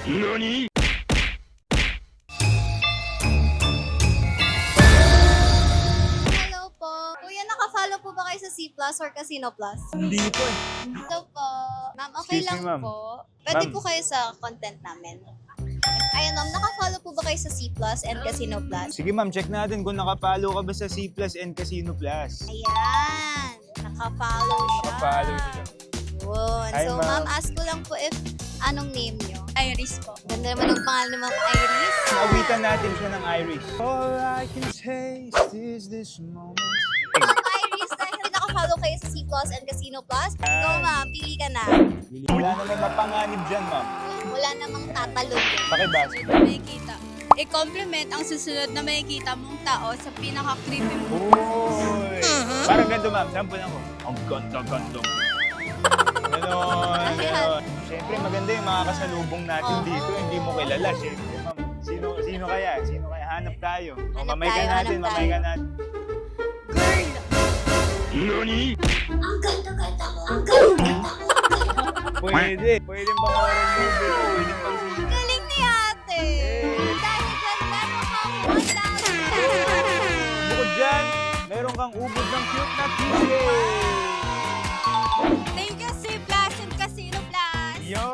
NANI?! Hello po. Kuya, naka-follow po ba kayo sa C Plus or Casino Plus? Hindi po eh. Hello po. Ma'am, okay Excuse me, lang ma'am. po. Pwede Ma'am. po kayo sa content namin. Ayun ma'am, naka-follow po ba kayo sa C Plus and Casino Plus? Sige ma'am, check natin kung nakapalo ka ba sa C Plus and Casino Plus. Ayan. Naka-follow siya. Nakapalo siya. Yun. Hi, So ma'am. ma'am, ask ko lang po if anong name nyo? Iris po. Ganda naman ng pangalan ng mga Iris. Nawitan natin siya ng Irish. All I can taste is this moment. Ma'am Iris, dahil naka-follow kayo sa C Plus and Casino Plus, go ma'am, pili ka na. Wala namang mapanganib dyan ma'am. Wala namang tatalon. Pakibasa. Makikita. I-compliment ang susunod na makikita mong tao sa pinaka-creepy mo. Uy! Parang ganito ma'am, sample ako. Ang ganda-ganda. Ganon, ganon. Siyempre maganda yung mga kasalubong natin Oo. dito. Hindi mo kilala. Siyempre ma'am, sino kaya? Sino kaya? Hanap tayo. O, Hanap mamay ka tayo, natin, hanap mamay ka tayo. natin. Girl! NANI?! Pwede. Pwede pang horror movie. Pwede pang sino. Galing ni ate! Dahil dyan, meron kang 1,000! Bukod dyan, meron kang ubod ng cute na keychain.